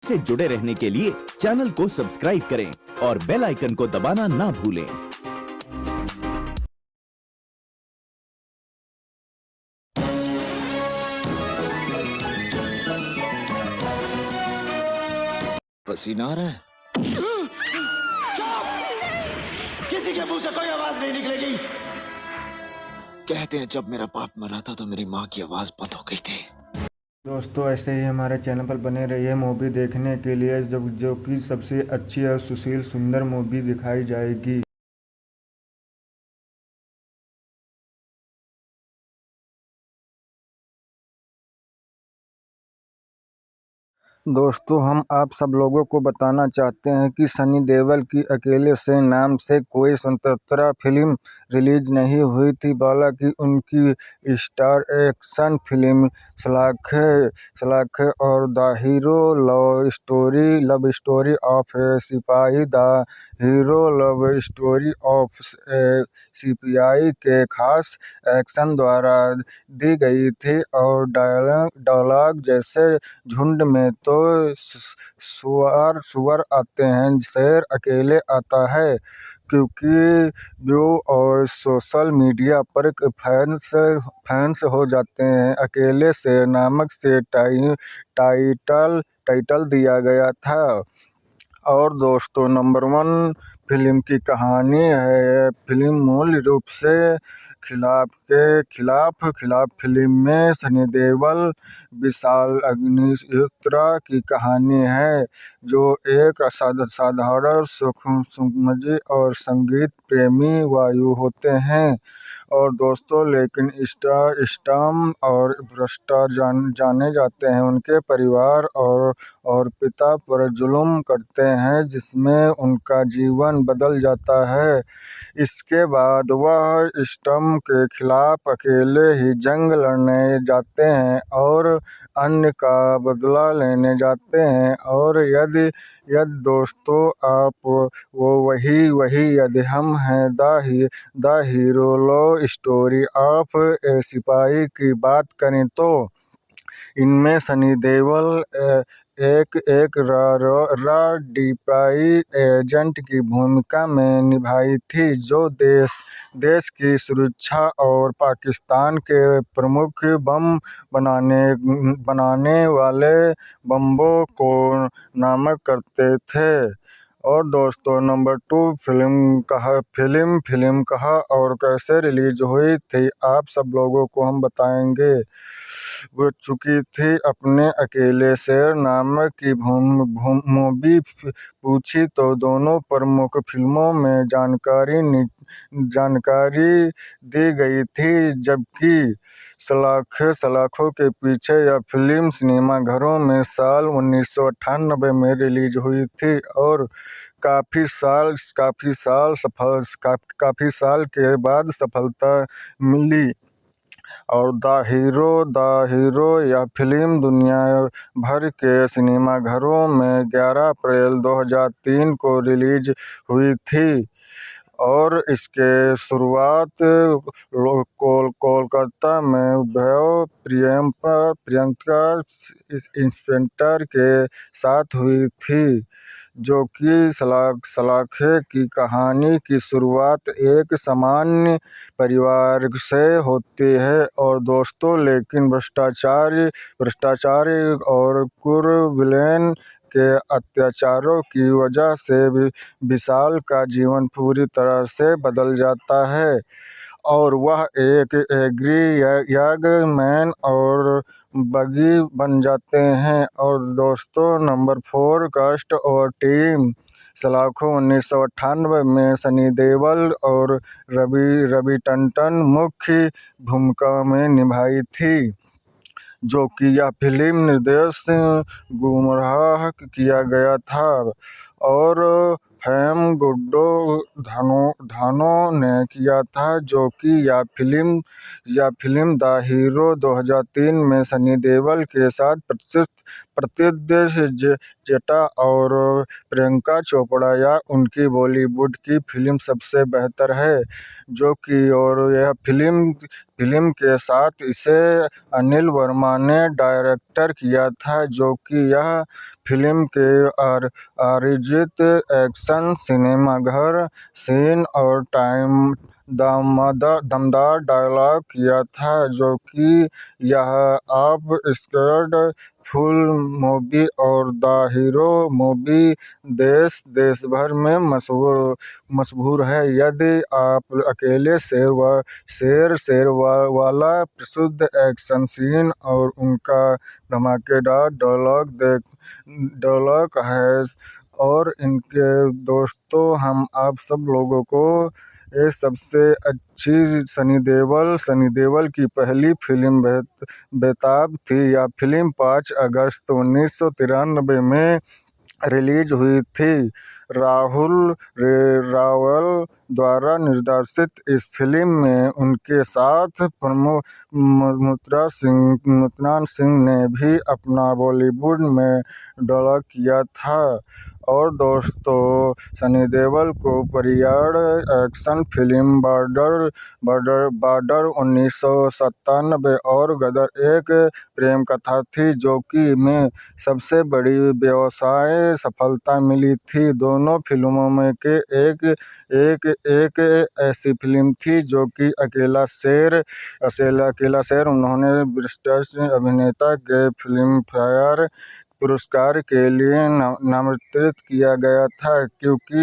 से जुड़े रहने के लिए चैनल को सब्सक्राइब करें और बेल आइकन को दबाना ना भूलें। पसीना आ रहा है। चुप! किसी के मुंह से कोई आवाज नहीं निकलेगी। कहते हैं जब मेरा बाप मरा था तो मेरी माँ की आवाज बंद हो गई थी। दोस्तों ऐसे ही हमारे चैनल पर बने रहिए मूवी देखने के लिए जो कि सबसे अच्छी और सुशील सुंदर मूवी दिखाई जाएगी। दोस्तों हम आप सब लोगों को बताना चाहते हैं कि सनी देओल की अकेले से नाम से कोई स्वतंत्र फिल्म रिलीज नहीं हुई थी, हालांकि उनकी स्टार एक्शन फिल्म सलाखे और the hero love story of a sipahi the hero love story of a sipahi के खास एक्शन द्वारा दी गई थी और डायलॉग जैसे झुंड में तो सुअर आते हैं, शेर अकेले आता है, क्योंकि व्यू और सोशल मीडिया पर फैंस हो जाते हैं। अकेले शेर नामक से टाइटल दिया गया था। और दोस्तों नंबर 1 फिल्म की कहानी है। फिल्म मूल रूप से खिलाफ फिल्म में सनी देओल विशाल अग्निहोत्री की कहानी है, जो एक साधारण सुखमय और संगीत प्रेमी वायु होते हैं। और दोस्तों लेकिन स्टॉम और भ्रष्टाचार जाने जाते हैं, उनके परिवार और पिता पर जुल्म करते हैं, जिसमें उनका जीवन बदल जाता है। इसके बाद वह स्टॉम के खिलाफ अकेले ही जंग लड़ने जाते हैं और अन्य का बदला लेने जाते हैं। और यदि दोस्तों आप वही यदि हम हैं the hero love story of a sipahi की बात करें तो इनमें सनी देओल एक डीआईजी एजेंट की भूमिका में निभाई थी, जो देश की सुरक्षा और पाकिस्तान के प्रमुख बम बनाने वाले बम्बों को नामक करते थे। और दोस्तों नंबर 2 फिल्म कहाँ और कैसे रिलीज हुई थी, आप सब लोगों को हम बताएंगे। वो चुकी थी अपने अकेले शेर नामक की मूवी पूछी तो दोनों प्रमुख फिल्मों में जानकारी दी गई थी, जबकि सलाखों के पीछे यह फिल्म सिनेमाघरों में साल 1998 में रिलीज हुई थी और काफ़ी साल के बाद सफलता मिली। और द हीरो यह फिल्म दुनिया भर के सिनेमाघरों में 11 अप्रैल 2003 को रिलीज हुई थी और इसके शुरुआत कोलकाता में भव्य प्रियंका इंस्पेक्टर के साथ हुई थी, जो कि सलाखे की कहानी की शुरुआत एक सामान्य परिवार से होती है। और दोस्तों लेकिन भ्रष्टाचार और कुर्बान के अत्याचारों की वजह से विशाल का जीवन पूरी तरह से बदल जाता है और वह एक एग्री यंग मैन और बगी बन जाते हैं। और दोस्तों नंबर 4 कास्ट और टीम सलाखों 1998 में सनी देओल और रवि टंडन मुख्य भूमिका में निभाई थी, जो कि यह फिल्म निर्देश गुमराह किया गया था और हेम धानो ने किया था, जो कि यह फिल्म द हीरो 2003 में सनी देओल के साथ प्रतिद्वंदी जेठा और प्रियंका चोपड़ा या उनकी बॉलीवुड की फिल्म सबसे बेहतर है, जो कि और यह फिल्म के साथ इसे अनिल वर्मा ने डायरेक्ट किया था, जो कि यह फिल्म के अरिजीत एक्शन सिनेमाघर सीन और दमदार डायलॉग किया था, जो कि यह आप स्कैर्ड फुल मूवी और द हीरो मूवी देश भर में मशहूर है। यदि आप अकेले शेर वाला प्रसिद्ध एक्शन सीन और उनका धमाकेदार डायलॉग है और इनके दोस्तों, हम आप सब लोगों को ये सबसे अच्छी सनी देओल की पहली फिल्म बेताब थी। यह फिल्म 5 अगस्त 1993 में रिलीज हुई थी। राहुल रावल द्वारा निर्देशित इस फिल्म में उनके साथ मुत्रा सिंह ने भी अपना बॉलीवुड में डेब्यू किया था। और दोस्तों, सनी देओल को पीरियड एक्शन फिल्म बॉर्डर 1997 और गदर एक प्रेम कथा थी, जो कि में सबसे बड़ी व्यवसाय सफलता मिली थी। दोनों फिल्मों में के एक ऐसी फिल्म थी जो कि अकेला शेर। उन्होंने श्रेष्ठ अभिनेता के फिल्मफेयर पुरस्कार के लिए नामांकित किया गया था, क्योंकि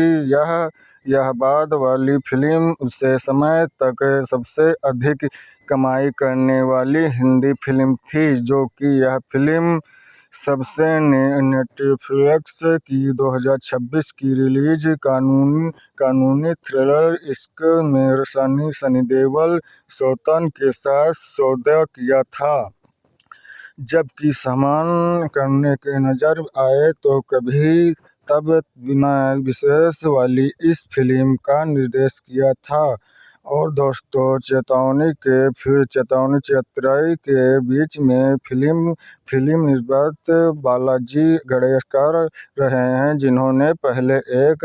यह बाद वाली फिल्म उस समय तक सबसे अधिक कमाई करने वाली हिंदी फिल्म थी, जो कि यह फिल्म सबसे नेटफ्लिक्स की 2026 की रिलीज कानूनी थ्रिलर इश्क में सनी देओल सौतन के साथ सौदा किया था। जबकि समान करने के नजर आए तो कभी तब बिना विशेष वाली इस फिल्म का निर्देशन किया था। और दोस्तों, चेतावनी के बीच में फिल्म निर्माता बालाजी गणेशकर रहे हैं, जिन्होंने पहले एक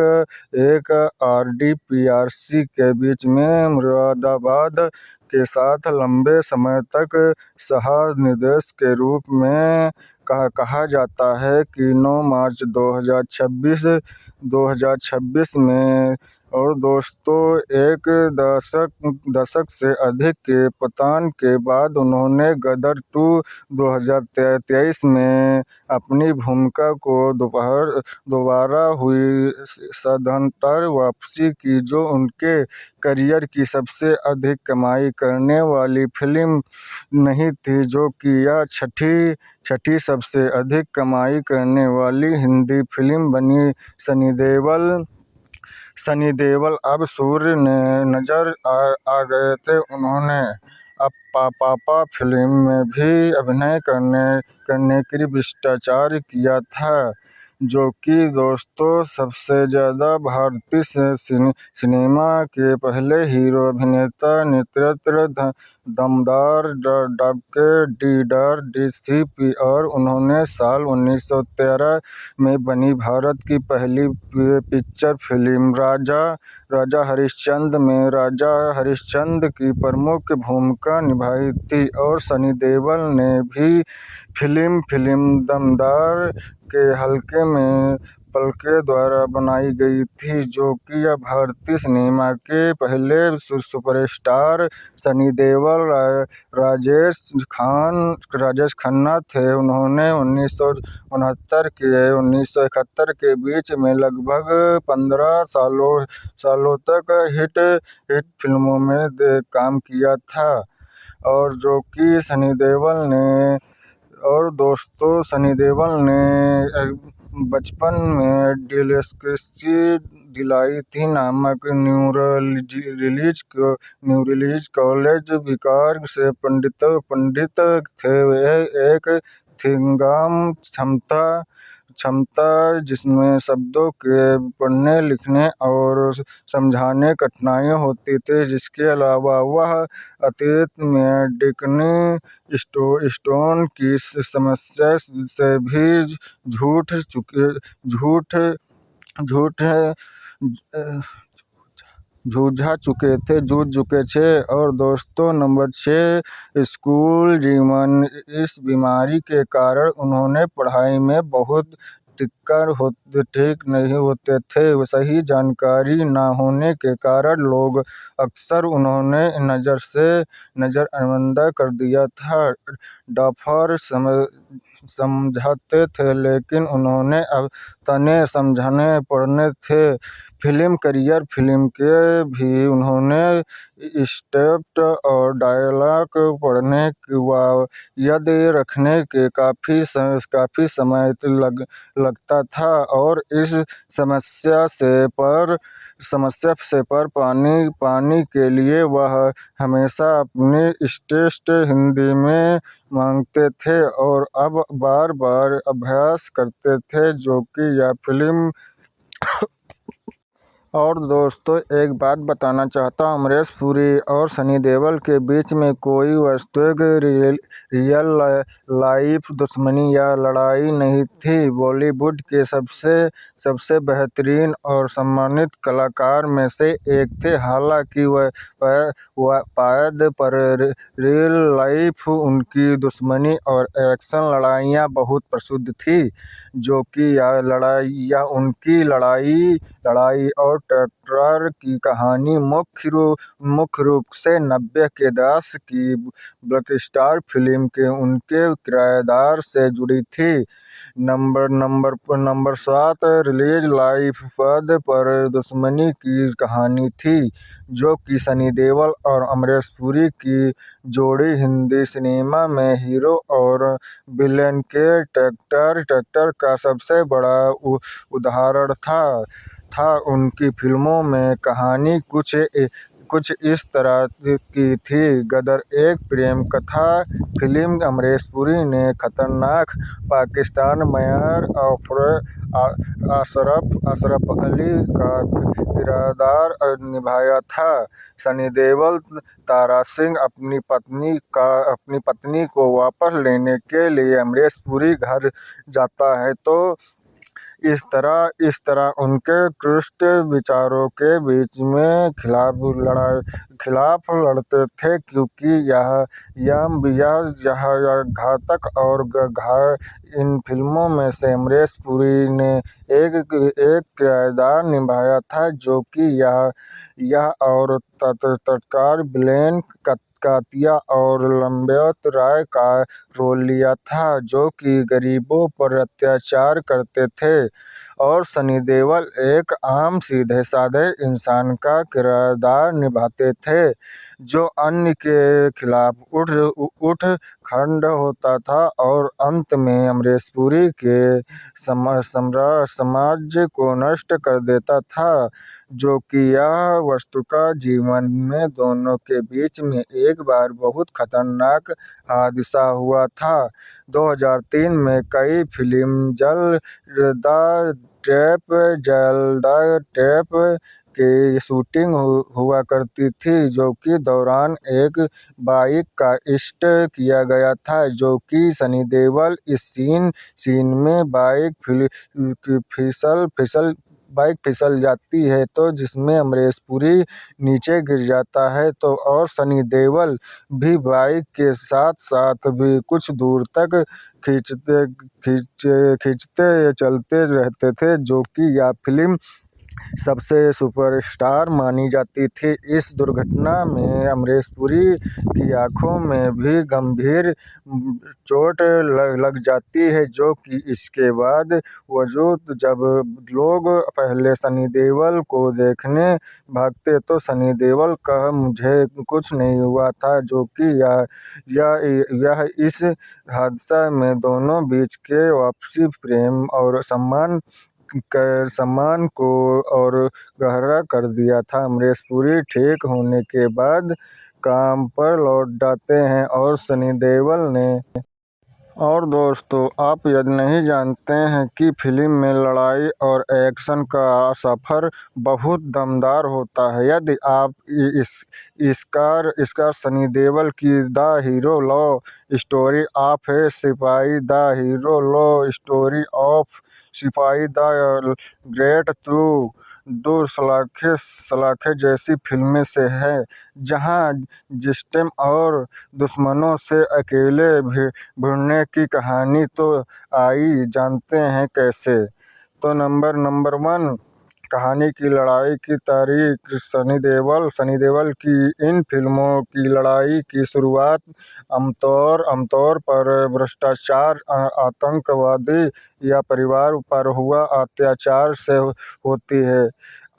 RDPRC के बीच में मुरादाबाद के साथ लंबे समय तक सह-निर्देशक के रूप में कहा जाता है कि 9 मार्च 2026 में। और दोस्तों, एक दशक से अधिक के पतन के बाद उन्होंने गदर 2 2023 में अपनी भूमिका को दोबारा हुई सदंतर वापसी की, जो उनके करियर की सबसे अधिक कमाई करने वाली फिल्म नहीं थी, जो कि यह छठी सबसे अधिक कमाई करने वाली हिंदी फिल्म बनी। सनी देओल अब सूर्य ने नजर आ गए थे। उन्होंने अब पापा फिल्म में भी अभिनय करने की भ्रष्टाचार किया था, जो कि दोस्तों सबसे ज्यादा भारतीय सिनेमा के पहले हीरो अभिनेता नेतृत्व दमदार डॉक्टर डीडर DCP। और उन्होंने साल 1913 में बनी भारत की पहली फीचर फिल्म राजा हरिश्चंद्र में राजा हरिश्चंद्र की प्रमुख भूमिका निभाई थी। और सनी देओल ने भी फिल्म दमदार के हल्के में पलके द्वारा बनाई गई थी, जो कि भारतीय सिनेमा के पहले सुपरस्टार सनी देओल राजेश खन्ना थे। उन्होंने 1969 के 1971 के बीच में लगभग 15 सालों तक हिट फिल्मों में काम किया था, और जो कि सनी देओल ने। और दोस्तों, सनी देओल ने बचपन में दिलचस्पी दिलाई थी नामक न्यू रिलीज कॉलेज विकार से पंडित थे। वह एक थिंगम क्षमता क्षमता, जिसमें शब्दों के पढ़ने, लिखने और समझाने कठिनाइयाँ होती थी। जिसके अलावा वह अतीत में किडनी स्टोन की समस्या से भी जूझ चुके थे। और दोस्तों, नंबर 6, स्कूल जीवन। इस बीमारी के कारण उन्होंने पढ़ाई में बहुत ठीक नहीं होते थे। सही जानकारी न होने के कारण लोग अक्सर उन्हें नज़रअंदाज कर दिया था। डॉक्टर समझाते थे, लेकिन उन्हें अब ताने समझाने पड़ते थे। Film career. फिल्म के भी उन्हें स्क्रिप्ट और डायलॉग पढ़ने व याद रखने के काफ़ी समय लगता था, और इस समस्या से पाने के लिए वह हमेशा अपनी टेस्ट हिंदी में मांगते थे और अब बार-बार अभ्यास करते थे, जो कि यह फिल्म। और दोस्तों, एक बात बताना चाहता हूँ, अमरीश पुरी और सनी देओल के बीच में कोई वास्तविक रियल लाइफ दुश्मनी या लड़ाई नहीं थी। बॉलीवुड के सबसे बेहतरीन और सम्मानित कलाकार में से एक थे। हालांकि वह पर रियल लाइफ उनकी दुश्मनी और एक्शन लड़ाइयाँ बहुत प्रसिद्ध थी, जो कि यह उनकी लड़ाई और टकरार की कहानी मुख्य रूप से 90 के दशक की ब्लॉकबस्टर फिल्म के उनके किरदार से जुड़ी थी। नंबर 7, रियल लाइफ पर दुश्मनी की कहानी थी, जो कि सनी देओल और अमरीश पुरी की जोड़ी हिंदी सिनेमा में हीरो और विलेन के टक्कर का सबसे बड़ा उदाहरण था। उनकी फिल्मों में कहानी कुछ इस तरह की थी। गदर एक प्रेम कथा फिल्म। अमरीश पुरी ने खतरनाक पाकिस्तानी मेयर अशरफ अली का किरदार निभाया था। सनी देओल तारा सिंह अपनी पत्नी को वापस लेने के लिए अमरीश पुरी घर जाता है, तो इस तरह उनके दुष्ट विचारों के बीच में खिलाफ लड़ते थे, क्योंकि यह घातक और इन फिल्मों में से अमरीश पुरी ने एक किरदार निभाया था, जो कि यह और तत्काल विलेन कातिया और लंबोत राय का रोल लिया था, जो कि गरीबों पर अत्याचार करते थे। और सनी देओल एक आम सीधे-साधे इंसान का किरदार निभाते थे, जो अन्य के खिलाफ उठ खड़ा होता था और अंत में अमरीश पुरी के समाज को नष्ट कर देता था, जो कि यह वस्तुतः जीवन में दोनों के बीच में एक बार बहुत खतरनाक हादसा हुआ था। 2003 में कई फिल्म जल द ट्रैप की शूटिंग हुआ करती थी, जो कि दौरान एक बाइक का स्टंट किया गया था, जो कि सनी देओल इस सीन में बाइक फिसल जाती है, तो जिसमें अमरीश पुरी नीचे गिर जाता है, तो और सनी देओल भी बाइक के साथ भी कुछ दूर तक खींचते चलते रहते थे, जो कि यह फिल्म सबसे सुपरस्टार मानी जाती थी। इस दुर्घटना में अमरीश पुरी की आंखों में भी गंभीर चोट लग जाती है, जो कि इसके बावजूद जब लोग पहले सनी देओल को देखने भागते, तो सनी देओल कहा, मुझे कुछ नहीं हुआ था, जो कि यह इस हादसा में दोनों बीच के आपसी प्रेम और सम्मान को और गहरा कर दिया था। अमरीश पुरी ठीक होने के बाद काम पर लौट आते हैं और सनी देओल ने और दोस्तों, आप यदि नहीं जानते हैं कि फिल्म में लड़ाई और एक्शन का सफ़र बहुत दमदार होता है। यदि आप इसका सनी देओल की the hero love story of a sipahi, the hero love story of sipahi, the great दो सलाखे जैसी फिल्में से है, जहां जिस्म और दुश्मनों से अकेले भिड़ने की कहानी तो आई जानते हैं कैसे। तो नंबर 1, कहानी की लड़ाई की तारीख। सनी देओल की इन फिल्मों की लड़ाई की शुरुआत आमतौर पर भ्रष्टाचार, आतंकवादी या परिवार पर हुआ अत्याचार से होती है।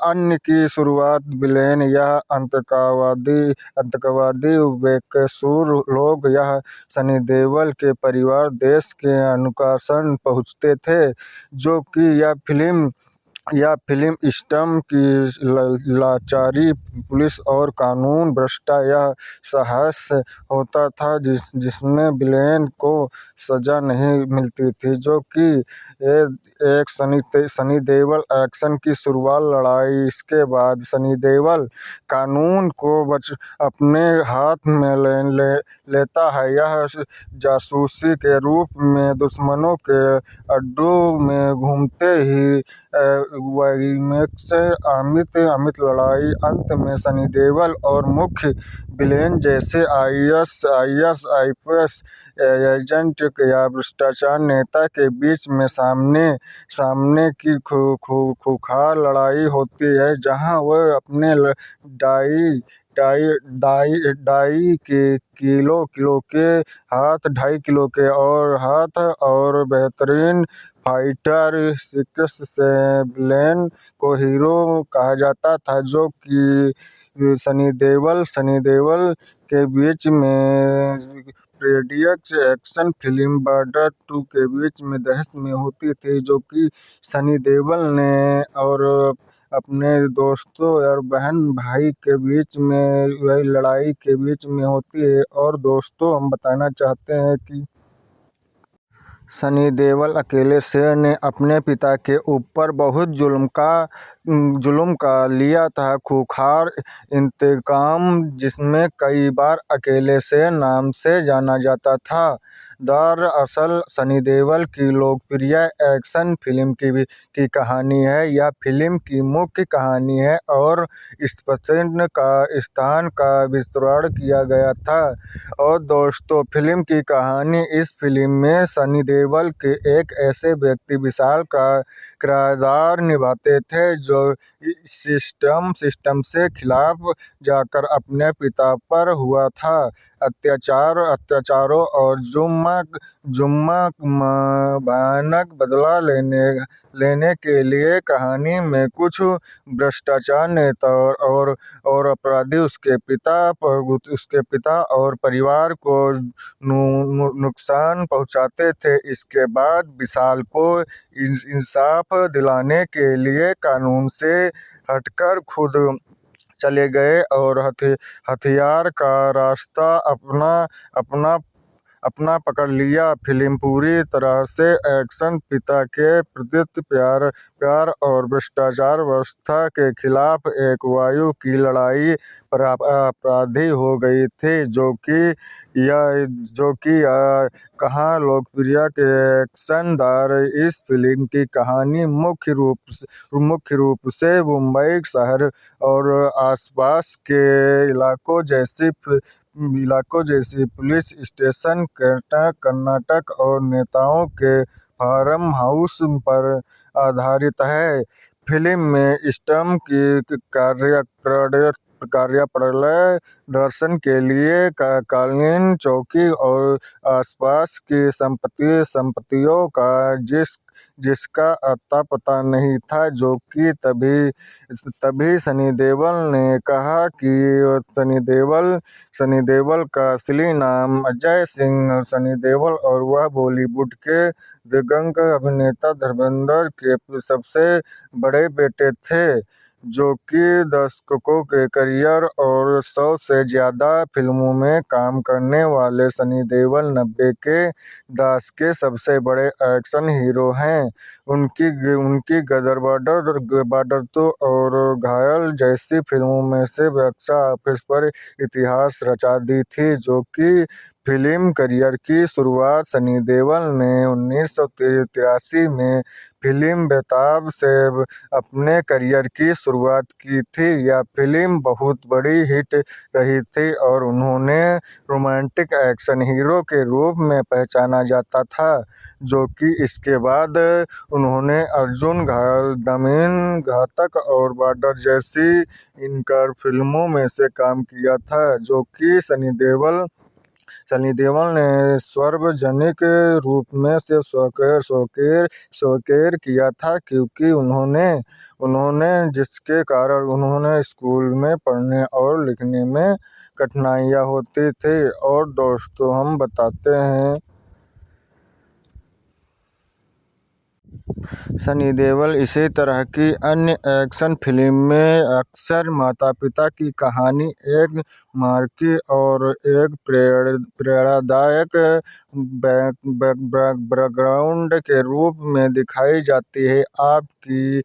अन्य की शुरुआत विलेन या आतंकवादी बेकसूर लोग या सनी देओल के परिवार देश के अनुशासन पहुंचते थे, जो कि यह फिल्म सिस्टम की लाचारी, पुलिस और कानून व्यवस्था या साहस होता था जिसमें विलेन को सजा नहीं मिलती थी, जो कि एक सनी देओल एक्शन की शुरुआत लड़ाई। इसके बाद सनी देओल कानून को अपने हाथ में लेता है। यह जासूसी के रूप में दुश्मनों के अड्डों में घूमते ही क्लाइमैक्स अमित लड़ाई। अंत में सनी देओल और मुख्य विलेन जैसे आईएएस एजेंट या भ्रष्टाचार नेता के बीच में सामने की खूंखार लड़ाई होती है, जहां वह अपने ढाई किलो के और बेहतरीन फाइटर स्किल्स से विलेन को हीरो कहा जाता था, जो कि सनी देओल के बीच में पीरियड एक्शन फिल्म बॉर्डर 2 के बीच में बहस में होती थी, जो कि सनी देओल ने और अपने दोस्तों और बहन भाई के बीच में वही लड़ाई के बीच में होती है। और दोस्तों, हम बताना चाहते हैं कि सनी देओल अकेले शेर ने अपने पिता के ऊपर बहुत जुल्म का लिया था खूंखार इंतकाम, जिसमें कई बार अकेले शेर नाम से जाना जाता था। दरअसल सनी देओल की लोकप्रिय एक्शन फिल्म की कहानी है। यह फिल्म की मुख्य कहानी है और इस पसंद का स्थान का विस्तार किया गया था। और दोस्तों, फिल्म की कहानी। इस फिल्म में सनी देओल के एक ऐसे व्यक्ति विशाल का किरदार निभाते थे, जो सिस्टम से खिलाफ जाकर अपने पिता पर हुआ था अत्याचारों और जुर्म भयानक बदला लेने के लिए। कहानी में कुछ भ्रष्टाचार नेता और अपराधी उसके पिता और परिवार को नुकसान पहुंचाते थे। इसके बाद विशाल को इंसाफ दिलाने के लिए कानून से हटकर खुद चले गए और हथियार का रास्ता अपना पकड़ लिया। फिल्म पूरी तरह से एक्शन, पिता के प्रति प्यार और भ्रष्टाचार व्यवस्था के खिलाफ एक वायु की लड़ाई पर अपराधी हो गई थी, जो कि कहाँ लोकप्रिय के एक्शन दार। इस फिल्म की कहानी मुख्य रूप से मुंबई शहर और आसपास के इलाकों जैसे पुलिस स्टेशन, कर्नाटक और नेताओं के फार्म हाउस पर आधारित है। फिल्म में सिस्टम की कार्यप्रणाली दर्शन के लिए कालीन चौकी और आसपास की संपत्तियों का जिसका अता पता नहीं था, जो कि तभी सनी देओल ने कहा कि सनी देओल का असली नाम अजय सिंह सनी देओल और वह बॉलीवुड के दिग्गज अभिनेता धर्मेंद्र के सबसे बड़े बेटे थे। जो कि दशकों के करियर और 100 से ज़्यादा फिल्मों में काम करने वाले सनी देओल 90 के दशक के सबसे बड़े एक्शन हीरो हैं। उनकी गदर, बॉर्डर 2 और घायल जैसी फिल्मों में से बॉक्स ऑफिस पर इतिहास रचा दी थी, जो कि फिल्म करियर की शुरुआत सनी देओल ने 1983 में फिल्म बेताब से अपने करियर की शुरुआत की थी। यह फिल्म बहुत बड़ी हिट रही थी और उन्हें रोमांटिक एक्शन हीरो के रूप में पहचाना जाता था, जो कि इसके बाद उन्होंने अर्जुन, घायल, दमन, घातक और बॉर्डर जैसी इनकार फिल्मों में से काम किया था, जो कि सनी देओल ने सार्वजनिक रूप में से स्वीकार किया था, क्योंकि उन्होंने जिसके कारण उन्होंने स्कूल में पढ़ने और लिखने में कठिनाइयां होती थी। और दोस्तों, हम बताते हैं, सनी देओल इसी तरह की अन्य एक्शन फिल्म में अक्सर माता-पिता की कहानी, एक मार्की और एक प्रेरणादायक बैकग्राउंड के रूप में दिखाई जाती है। आपकी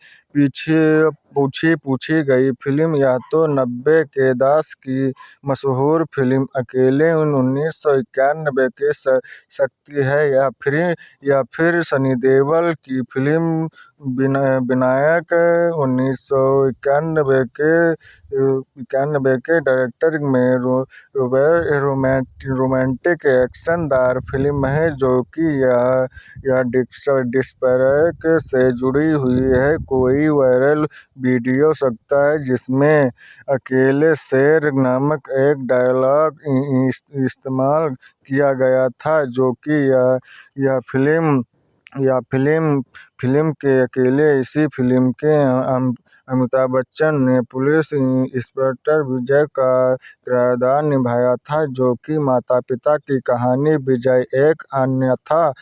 पूछी गई फिल्म या तो 90 के दशक की मशहूर फिल्म अकेले 1991 की सकती है, या फिर सनी देओल की फिल्म विनायक 1991 के डायरेक्टर में रोमांटिक एक्शनदार फिल्म है, जो कि यह डिस्पैच से जुड़ी हुई है। कोई वायरल वीडियो सकता है जिसमें अकेले शेर नामक एक डायलॉग इस्तेमाल किया गया था, जो कि यह फिल्म के अकेले। इसी फिल्म के अमिताभ बच्चन ने पुलिस इंस्पेक्टर विजय का किरदार निभाया था, जो कि माता-पिता की कहानी। विजय एक अन्यथा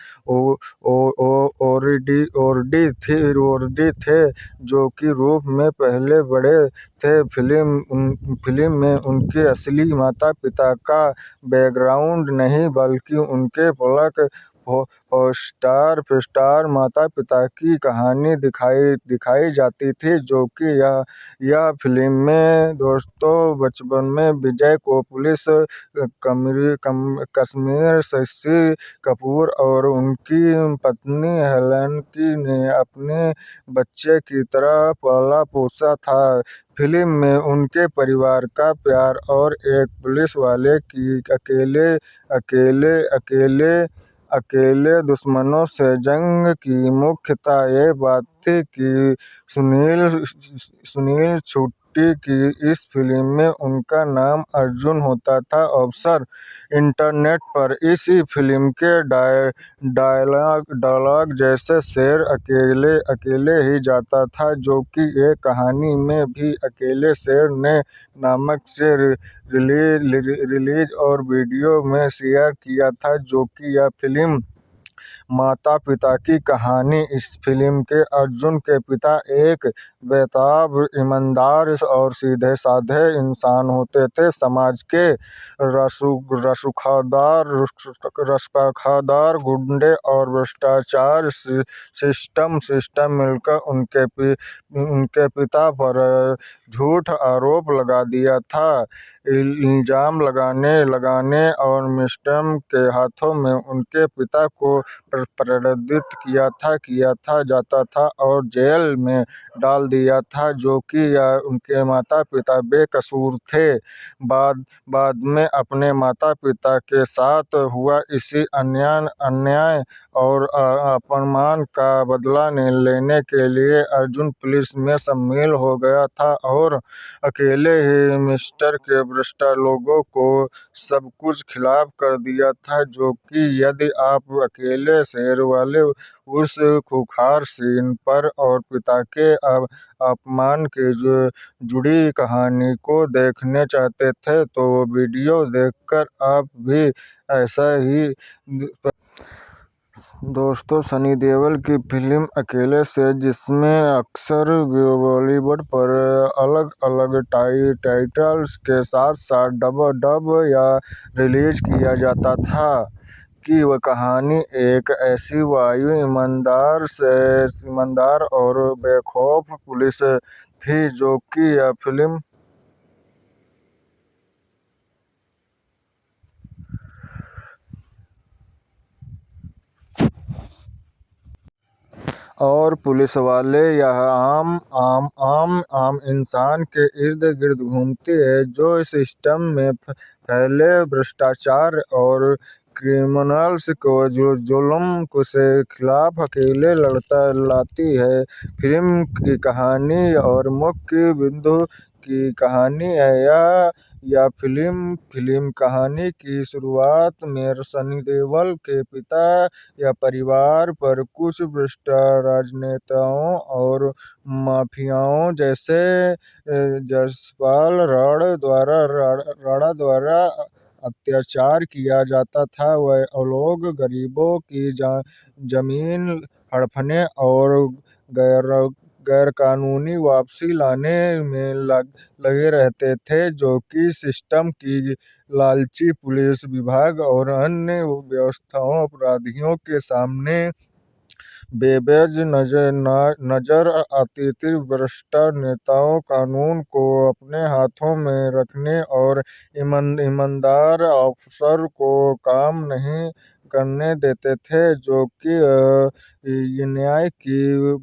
ओरडी थे, जो कि रूप में पहले बड़े थे। फिल्म में उनके असली माता-पिता का बैकग्राउंड नहीं, बल्कि उनके पलक फोस्टर माता-पिता की कहानी दिखाई जाती थी, जो कि यह फिल्म में दोस्तों बचपन में विजय को पुलिस कमिश्नर शशि कपूर और उनकी पत्नी हेलेन ने अपने बच्चे की तरह पाला पोसा था। फिल्म में उनके परिवार का प्यार और एक पुलिस वाले की अकेले दुश्मनों से जंग की मुख्यतः ये बात थी कि सुनील शेट्टी की इस फिल्म में उनका नाम अर्जुन होता था। अक्सर इंटरनेट पर इसी फिल्म के डायलॉग जैसे शेर अकेले ही जाता था, जो कि एक कहानी में भी अकेले शेर ने नामक से रिलीज और वीडियो में शेयर किया था, जो कि यह फिल्म माता-पिता की कहानी। इस फिल्म के अर्जुन के पिता एक बेताब, ईमानदार और सीधे-साधे इंसान होते थे। समाज के रसूखदार गुंडे और भ्रष्टाचार सिस्टम मिलकर उनके पिता पर झूठा आरोप लगा दिया था। इल्जाम लगाने और मिस्टर के हाथों में उनके पिता को प्रताड़ित किया जाता था और जेल में डाल दिया था, जो कि उनके माता-पिता बेकसूर थे। बाद में अपने माता-पिता के साथ हुआ इसी अन्याय और अपमान का बदला लेने के लिए अर्जुन पुलिस में शामिल हो गया था और अकेले ही मिस्टर के भ्रष्ट लोगों को सब कुछ खिलाफ कर दिया था, जो कि यदि आप अकेले शेर वाले उस खूंखार सीन पर और पिता के अपमान के जुड़ी कहानी को देखना चाहते थे, तो वीडियो देखकर आप भी ऐसा ही दोस्तों, सनी देओल की फिल्म अकेले से, जिसमें अक्सर बॉलीवुड पर अलग अलग टाइटल्स के साथ साथ डब या रिलीज किया जाता था, की वह कहानी एक ऐसी ईमानदार और बेखौफ पुलिस थी जो कि यह फिल्म और पुलिस वाले यह आम इंसान के इर्द गिर्द घूमती है जो सिस्टम में फैले भ्रष्टाचार और क्रिमिनल्स को जुल्म से खिलाफ अकेले लड़ती है। फिल्म की कहानी और मुख्य बिंदु की कहानी है या फिल्म कहानी की शुरुआत में सनी देओल के पिता या परिवार पर कुछ भ्रष्ट राजनेताओं और माफियाओं जैसे जसपाल राणा द्वारा अत्याचार किया जाता था। वह लोग गरीबों की जमीन हड़पने और गैरकानूनी वापसी लाने में लगे रहते थे, जो कि सिस्टम की लालची पुलिस विभाग और अन्य व्यवस्थाओं अपराधियों के सामने बेवजह नजर आती थी। भ्रष्ट नेताओं कानून को अपने हाथों में रखने और ईमानदार अफसर को काम नहीं करने देते थे, जो कि न्याय की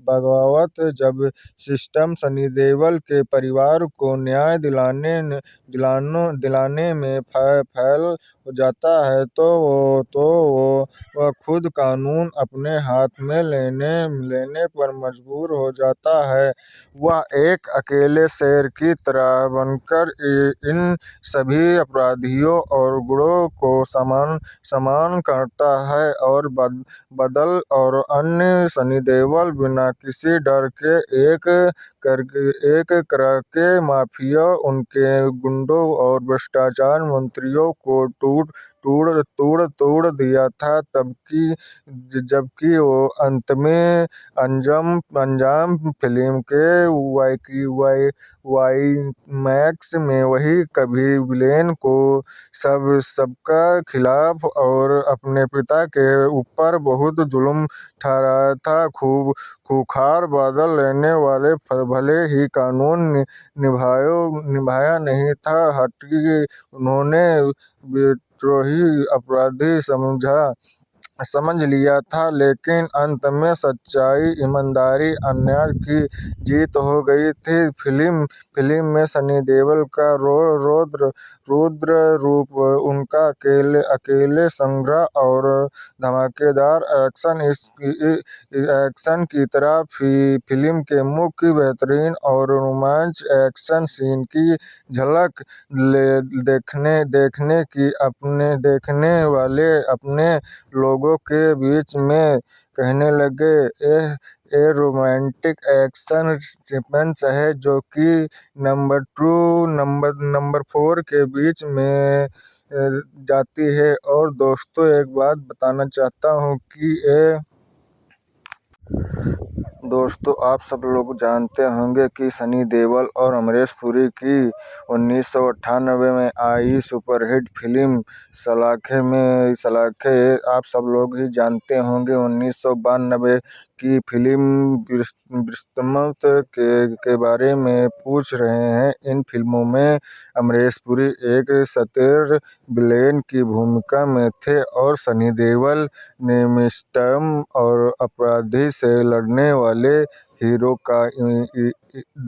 बगावत। जब सिस्टम सनी देओल के परिवार को न्याय दिलाने में फेल जाता है तो वह खुद कानून अपने हाथ में लेने पर मजबूर हो जाता है। वह एक अकेले शेर की तरह बनकर इन सभी अपराधियों और गुंडों को समान करता है और बादल और अन्य सनी देओल बिना किसी डर के एक करके माफिया, उनके गुंडों और भ्रष्टाचार मंत्रियों को तोड़ दिया था, जबकि वो अंत में अंजाम फिल्म के क्लाइमैक्स में वही कभी विलेन को सबका खिलाफ और अपने पिता के ऊपर बहुत जुल्म ठहराया था। खूंखार बदला लेने वाले भले ही कानून निभाया नहीं था, हालांकि उन्होंने विद्रोही अपराधी समझ लिया था, लेकिन अंत में सच्चाई, ईमानदारी, अन्याय की जीत हो गई थी। फिल्म में सनी देओल का रौद्र रूप, उनका अकेले संघर्ष और धमाकेदार एक्शन की तरह फिल्म के मुख्य बेहतरीन और रोमांचक एक्शन सीन की झलक देखने वाले अपने लोगों के बीच में कहने लगे, ये रोमांटिक एक्शन सीक्वेंस है जो कि नंबर 4 के बीच में जाती है। और दोस्तों, एक बात बताना चाहता हूँ कि दोस्तों, आप सब लोग जानते होंगे कि सनी देओल और अमरीश पुरी की 1998 में आई सुपरहिट फिल्म सलाखे आप सब लोग ही जानते होंगे। 1992 की फिल्म ब्रह्मास्त्र के बारे में पूछ रहे हैं। इन फिल्मों में अमरीश पुरी एक सतीर्थ विलेन की भूमिका में थे और सनी देओल ने मिस्टर और अपराधी से लड़ने वाले हीरो का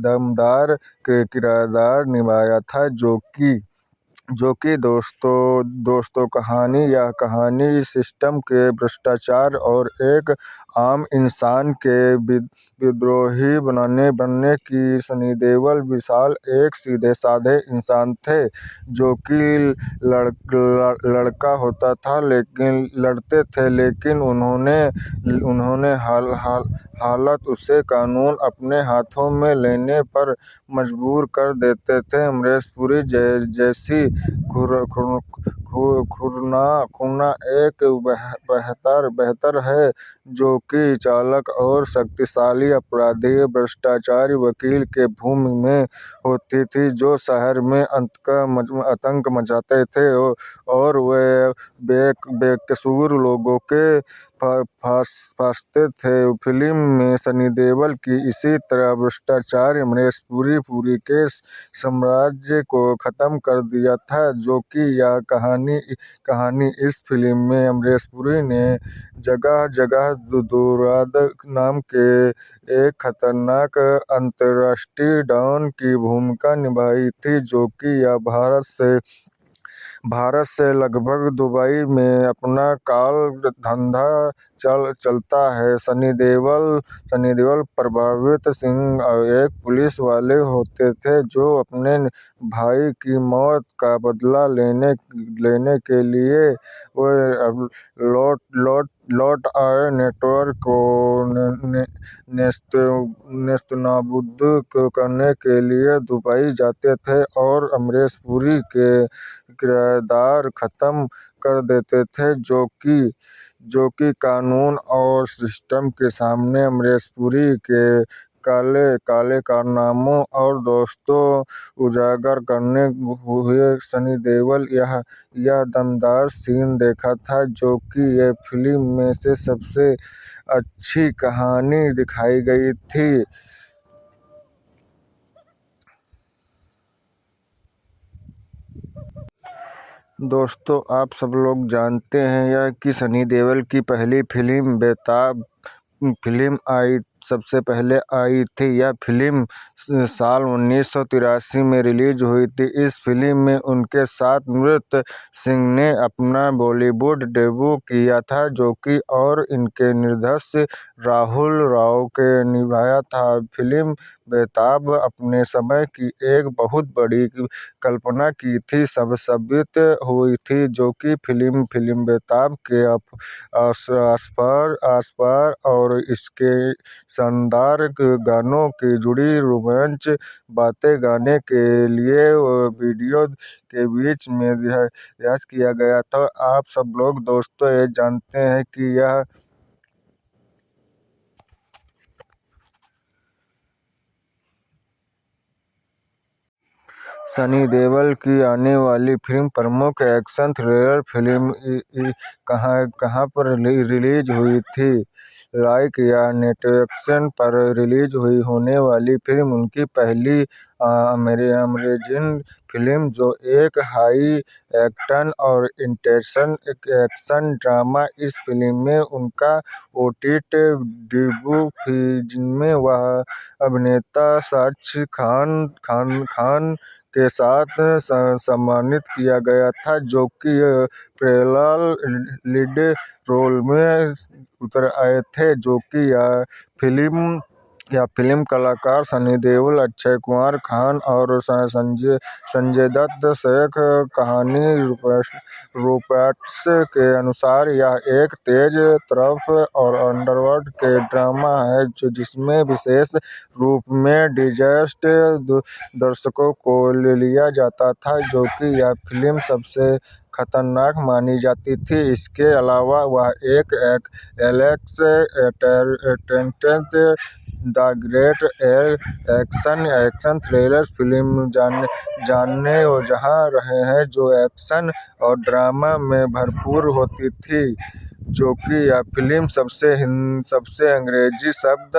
दमदार किरदार निभाया था, जो कि दोस्तों कहानी सिस्टम के भ्रष्टाचार और एक आम इंसान के विद्रोही बनने की। सनी देओल विशाल एक सीधे साधे इंसान थे जो कि लड़का होता था लड़ते थे, लेकिन उन्होंने हालत उसे कानून अपने हाथों में लेने पर मजबूर कर देते थे। अमरीश पुरी जैसी खुरना एक बेहतर है, जो कि चालाक और शक्तिशाली अपराधी भ्रष्टाचारी वकील के भूमि में होती थी, जो शहर में आतंक मचाते थे और वे बेकसूर लोगों के फांसते थे। फिल्म में सनी देओल की इसी तरह भ्रष्टाचार अमरीश पुरी के साम्राज्य को खत्म कर दिया था, जो कि यह कहानी इस फिल्म में अमरीश पुरी ने जगह जगह दुराद नाम के एक खतरनाक अंतर्राष्ट्रीय डॉन की भूमिका निभाई थी, जो कि यह भारत से लगभग दुबई में अपना काल धंधा चलता है। सनी देओल प्रभावती सिंह एक पुलिस वाले होते थे, जो अपने भाई की मौत का बदला लेने के लिए लौट आए नेटवर्क को नेस्तनाबूद करने के लिए दुबई जाते थे और अमरीश पुरी के किरदार खत्म कर देते थे, जो कि कानून और सिस्टम के सामने अमरीश पुरी के काले कारनामों और दोस्तों उजागर करने हुए। सनी देओल यह दमदार सीन देखा था, जो कि ये फिल्म में से सबसे अच्छी कहानी दिखाई गई थी। दोस्तों, आप सब लोग जानते हैं यह कि सनी देओल की पहली फिल्म बेताब फिल्म सबसे पहले आई थी। यह फिल्म साल 1983 में रिलीज हुई थी। इस फिल्म में उनके साथ अमृता सिंह ने अपना बॉलीवुड डेब्यू किया था, जो कि और इनके निर्देशक राहुल राव के निभाया था। फिल्म बेताब अपने समय की एक बहुत बड़ी कल्पना की थी साबित हुई थी, जो कि फिल्म बेताब के आसपास और इसके शानदार गानों की जुड़ी रोमांच बातें गाने के लिए वीडियो के बीच में रिहर्सल किया गया था। आप सब लोग दोस्तों ये जानते हैं कि यह सनी देओल की आने वाली फिल्म प्रमुख एक्शन थ्रिलर फिल्म कहाँ पर रिलीज हुई थी। लाइक या नेटफ्लिक्स पर रिलीज होने वाली फिल्म उनकी पहली अमेरिकन फिल्म, जो एक हाई एक्शन और इंटेंस एक्शन ड्रामा। इस फिल्म में उनका ओटीटी डेब्यू जिसमें वह अभिनेता शाहिद खान के साथ सम्मानित किया गया था, जो कि पैरेलल लीड रोल में उतर आए थे, जो कि यह फिल्म कलाकार सनी देओल, अक्षय कुमार खान और संजय दत्त शेख। कहानी रिपोर्ट्स के अनुसार यह एक तेज तर्क और अंडरवर्ल्ड के ड्रामा है, जिसमें विशेष रूप में डिजिटल दर्शकों को लिया जाता था, जो कि यह फिल्म सबसे खतरनाक मानी जाती थी। इसके अलावा वह एक एलेक्स टेंटेंट the great action thriller film जानने जा रहे हैं, जो एक्शन और ड्रामा में भरपूर होती थी, जो कि यह फिल्म सबसे अंग्रेजी शब्द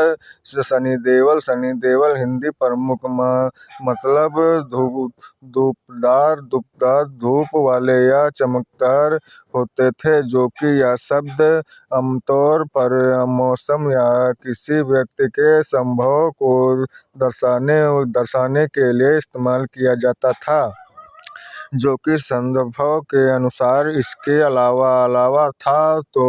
सनी देओल हिंदी प्रमुख मतलब धूपदार धूप वाले या चमकदार होते थे, जो कि यह शब्द आमतौर पर मौसम या किसी व्यक्ति के स्वभाव को दर्शाने के लिए इस्तेमाल किया जाता था, जो कि संदर्भ के अनुसार इसके अलावा था तो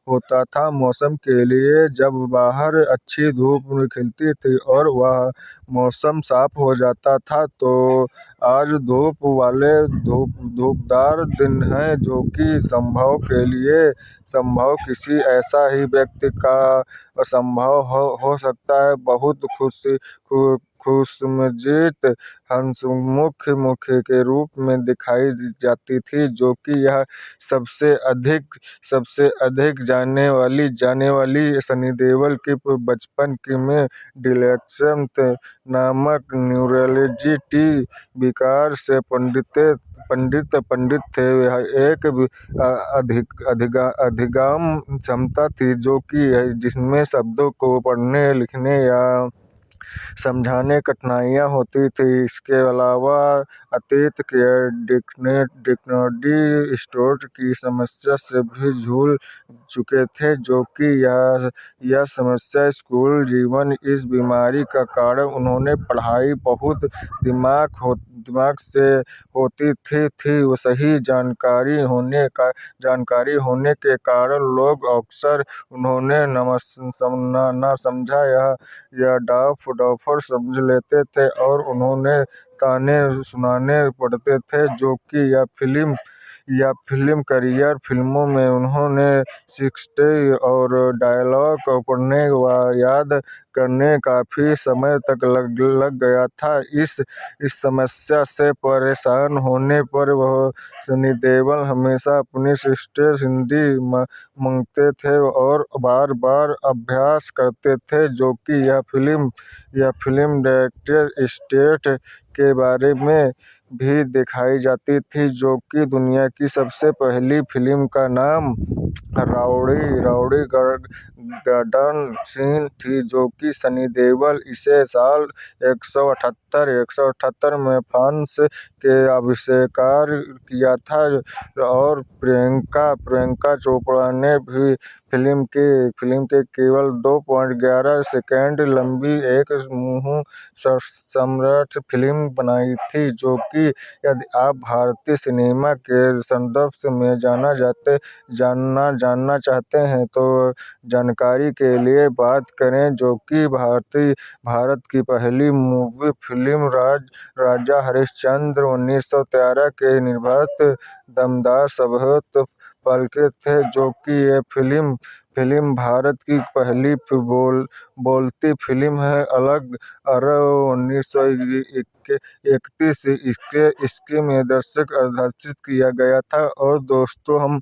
होता था। मौसम के लिए जब बाहर अच्छी धूप खिलती थी और वह मौसम साफ हो जाता था, तो आज धूप वाले धूपदार दिन हैं, जो कि संभव किसी ऐसा ही व्यक्ति का संभव हो सकता है। बहुत खुशमजीद हंसमुख के रूप में दिखाई जाती थी, जो कि यह सबसे अधिक जाने वाली सनी देओल की बचपन में डिसलेक्सिया नामक न्यूरोलॉजी विकार से पीड़ित थे। यह एक अधिगम क्षमता थी जो कि जिसमें शब्दों को पढ़ने, लिखने या समझाने कठिनाइयाँ होती थी। इसके अलावा अतीत के डिक्शनरी स्टोर की समस्या से भी जूझ चुके थे, जो कि यह समस्या स्कूल जीवन इस बीमारी का कारण। उन्होंने पढ़ाई बहुत दिमाग से होती थी। सही जानकारी होने के कारण लोग अक्सर उन्हें ना समझा या डॉफर समझ लेते थे और उन्हें ताने सुनाने पड़ते थे, जो कि फिल्म करियर। फिल्मों में उन्होंने स्क्रिप्ट और डायलॉग पढ़ने व याद करने काफी समय तक लग गया था। इस समस्या से परेशान होने पर वह सनी देओल हमेशा अपनी सिस्टर सिंडी मांगते थे और बार-बार अभ्यास करते थे, जो कि यह फिल्म डायरेक्टर स्टेट के बारे में भी दिखाई जाती थी, जो कि दुनिया की सबसे पहली फिल्म का नाम राउडी गार्डन सीन थी, जो कि सनी देओल इसे साल 1978 में फ्रांस के आविष्कार किया था और प्रियंका चोपड़ा ने भी फिल्म के केवल 2.11 सेकंड लंबी एक मुंह सम्राट फिल्म बनाई थी, जो कि यदि आप भारतीय सिनेमा के संदर्भ में जानना चाहते हैं तो जानकारी के लिए बात करें, जो कि भारत की पहली मूवी फिल्म राजा हरिश्चंद्र 1913 के निर्माता दमदार शब्द पलके थे, जो कि ये फिल्म भारत की पहली बोलती फिल्म है। अलग अरब 1931 इसके में निर्देशित किया गया था। और दोस्तों, हम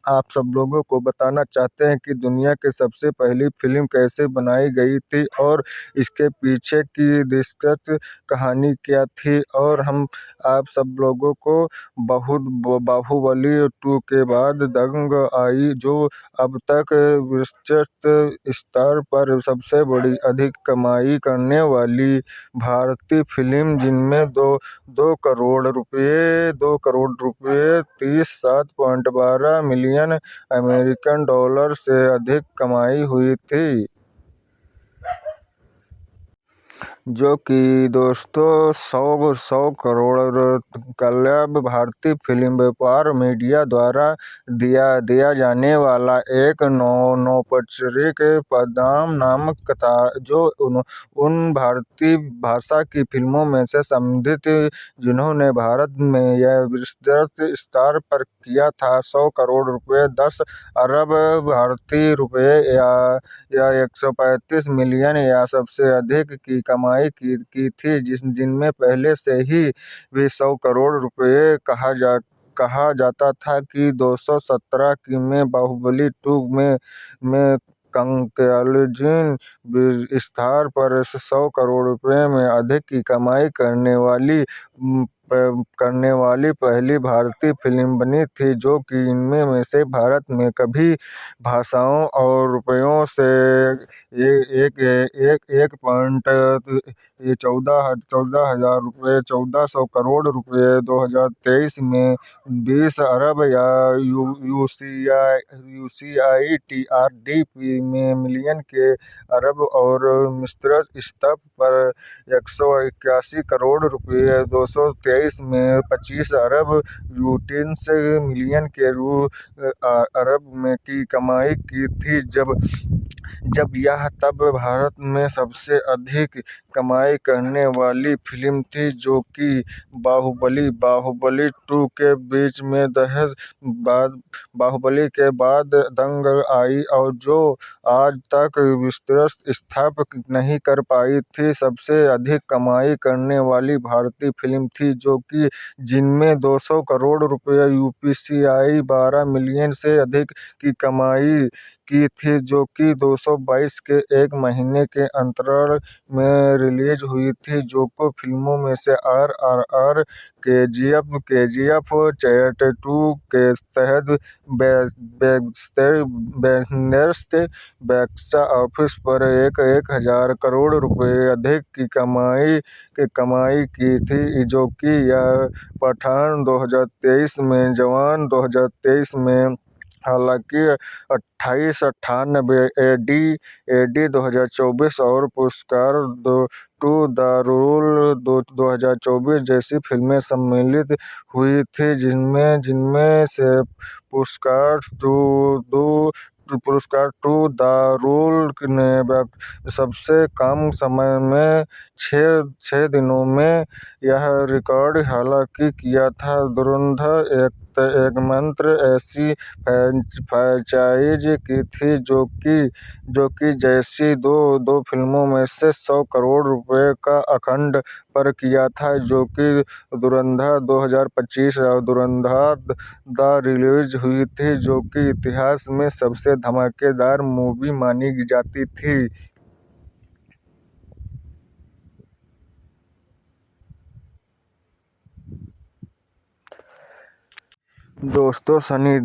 आप सब लोगों को बताना चाहते हैं कि दुनिया की सबसे पहली फिल्म कैसे बनाई गई थी और इसके पीछे की दिलचस्प कहानी क्या थी। और हम आप सब लोगों को बाहुबली 2 के बाद दंगल आई, जो अब तक विश्व स्तर पर सबसे बड़ी अधिक कमाई करने वाली भारतीय फिल्म, जिनमें 2 करोड़ रुपए 37.12 मिलियन अमेरिकन डॉलर से अधिक कमाई हुई थी। जो कि दोस्तों 100 करोड़ क्लब भारतीय फिल्म व्यापार मीडिया द्वारा दिया जाने वाला एक नौपचारिक पदार्पण नामक था, जो उन भारतीय भाषा की फिल्मों में से संबंधित जिन्होंने भारत में यह विश्व स्तर पर किया था। 100 करोड़ रुपए 10 अरब भारतीय रुपए या 135 मिलियन या सबसे अधिक की कमाई की थी, जिनमें पहले से ही भी 100 करोड़ रुपए कहा जाता था कि 2017 की में बाहुबली 2 में कलकत्ता स्तर पर 100 करोड़ रुपए में अधिक की कमाई करने वाली पहली भारतीय फिल्म बनी थी, जो कि इनमें में से भारत में कभी भाषाओं और रुपयों से 14,000 करोड़ रुपए 2023 में 20 अरब या UCITRD में मिलियन के अरब और मिस्र स्तर पर 181 करोड़ रुपए 223 2023 में 25 अरब $1 मिलियन के अरब में की कमाई की थी, जब यह तब भारत में सबसे अधिक कमाई करने वाली फिल्म थी, जो कि बाहुबली 2 के बीच में बाहुबली के बाद दंगल आई और जो आज तक विश्व स्थापित नहीं कर पाई थी सबसे अधिक कमाई करने वाली भारतीय फिल्म थी, जो कि जिनमें 200 करोड़ रुपए UPCI 12 मिलियन से अधिक की कमाई की थी, जो कि 222 के एक महीने के अंतराल में रिलीज हुई थी। जो को फिल्मों में से RRR, KGF चैप्टर 2 के तहत बेहतर बॉक्स ऑफिस पर 1,000 करोड़ रुपए अधिक की कमाई की थी, जो कि यह पठान 2023 में, जवान 2023 में, हालांकि 2898 AD 2024 और पुष्कर टू द रूल 2024 जैसी फिल्में सम्मिलित हुई थी, जिनमें से पुष्कर टू द रूल ने सबसे कम समय में 6 दिनों में यह रिकॉर्ड हासिल किया था। धुरंधर एकमात्र ऐसी फ्रेंचाइज की थी जो कि जैसी दो फिल्मों में से 100 करोड़ रुपए का आंकड़े पर किया था, जो कि धुरंधर 2025 और धुरंधर द रिलीज हुई थी, जो कि इतिहास में सबसे धमाकेदार मूवी मानी जाती थी। दोस्तों, सनी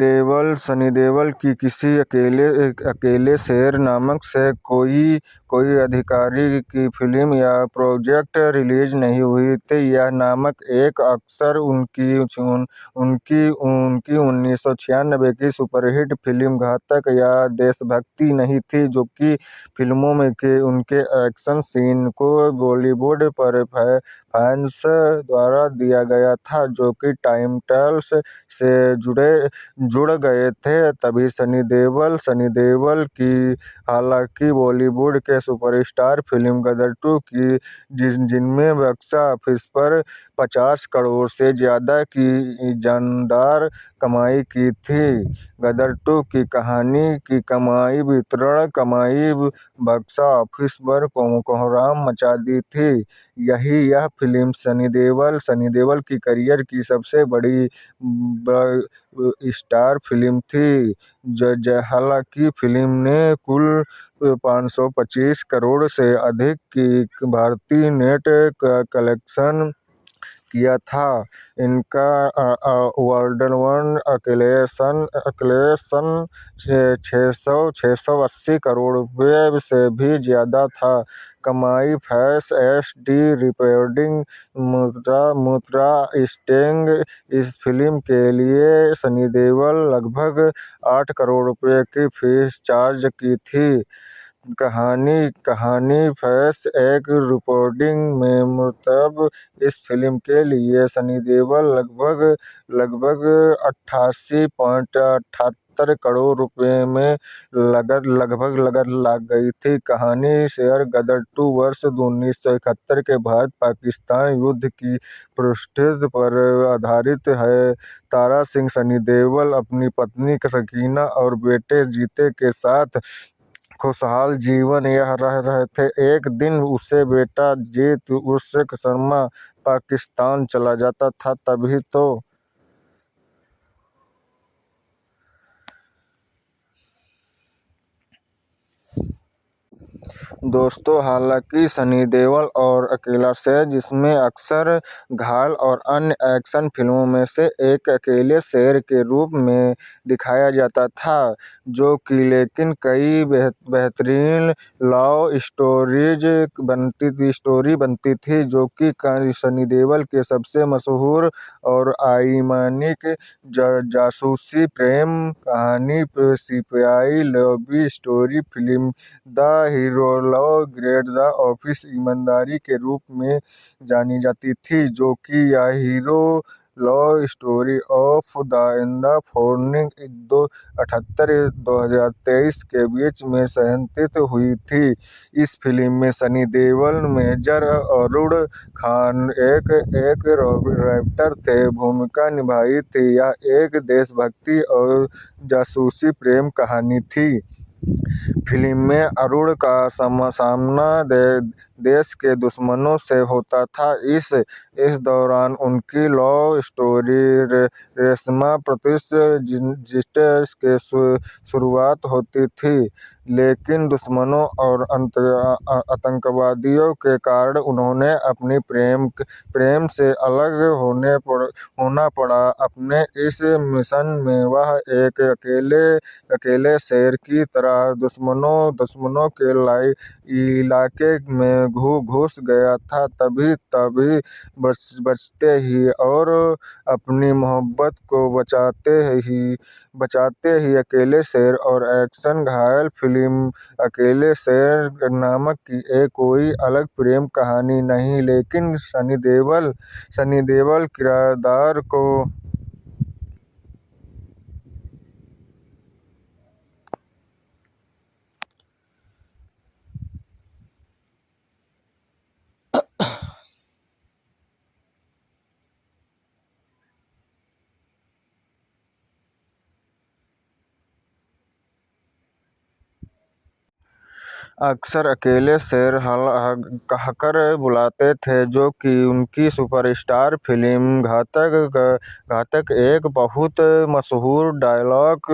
देओल की किसी अकेले शेर नामक से कोई अधिकारी की फिल्म या प्रोजेक्ट रिलीज नहीं हुई थी। यह नामक एक अक्सर उनकी 1996 की सुपरहिट फिल्म घातक या देशभक्ति नहीं थी, जो कि फिल्मों में के उनके एक्शन सीन को बॉलीवुड पर फैंस द्वारा दिया गया था, जो कि टाइमलेस से जुड़ गए थे। तभी सनी देओल की हालांकि बॉलीवुड के सुपरस्टार फिल्म गदर 2 की जिनमें बॉक्स ऑफिस पर 50 करोड़ से ज्यादा की जानदार कमाई की थी। गदर 2 की कमाई बॉक्स ऑफिस पर कोहराम मचा दी थी। यह फिल्म सनी देओल की करियर की सबसे बड़ी स्टार फिल्म थी। हालांकि फिल्म ने कुल 525 करोड़ से अधिक की भारतीय नेट कलेक्शन किया था। इनका वर्ल्डवाइड कलेक्शन 680 करोड़ रुपए से भी ज्यादा था। कमाई फैक्स HD रिकॉर्डिंग मुद्रा स्टेंग इस फिल्म के लिए सनी देओल लगभग 8 करोड़ रुपए की फीस चार्ज की थी। कहानी फैक्स एक रिकॉर्डिंग में मुताबिक इस फिल्म के लिए सनी देओल लगभग 88.78 करोड़ रुपए में लगभग लग गई थी। कहानी शेयर गदर 2 वर्ष 1971 के भारत-पाकिस्तान युद्ध की पृष्ठभूमि पर आधारित है। तारा सिंह सनी देओल अपनी पत्नी सकीना और बेटे जीते के साथ खुशहाल जीवन रह रहे थे। एक दिन उसे बेटा जीत उर्स शर्मा पाकिस्तान चला जाता था। तभी तो दोस्तों, हालांकि सनी देओल और अकेला शेर, जिसमें अक्सर घायल और अन्य एक्शन फिल्मों में से एक अकेले शेर के रूप में दिखाया जाता था, जो कि लेकिन कई बेहतरीन लव स्टोरी बनती थी, जो कि सनी देओल के सबसे मशहूर और आइकॉनिक जासूसी प्रेम कहानी सिपाही love story film the hero love grade the office ईमानदारी के रूप में जानी जाती थी, जो कि यह hero love story of the in the फॉर्निंग 2078-2023 के बीच में संहित हुई थी। इस फिल्म में सनी देओल, मेजर अरुण खान एक रैप्टर थे भूमिका निभाई थी। यह एक देशभक्ति और जासूसी प्रेम कहानी थी। फिल्म में अरुण का सामना देश के दुश्मनों से होता था। इस दौरान उनकी लव स्टोरी रेशमा प्रतिष्ठित के शुरुआत होती थी, लेकिन दुश्मनों और आतंकवादियों के कारण उन्हें अपनी प्रेम से अलग होना पड़ा। अपने इस मिशन में वह एक अकेले शेर की तरह दुश्मनों के इलाके में घुस गया था। तभी बचते ही और अपनी मोहब्बत को बचाते ही अकेले शेर और एक्शन घायल फिल्म अकेले शेर नामक की एक कोई अलग प्रेम कहानी नहीं, लेकिन सनी देओल किरदार को अक्सर अकेले शेर कहकर बुलाते थे, जो कि उनकी सुपरस्टार फिल्म घातक एक बहुत मशहूर डायलॉग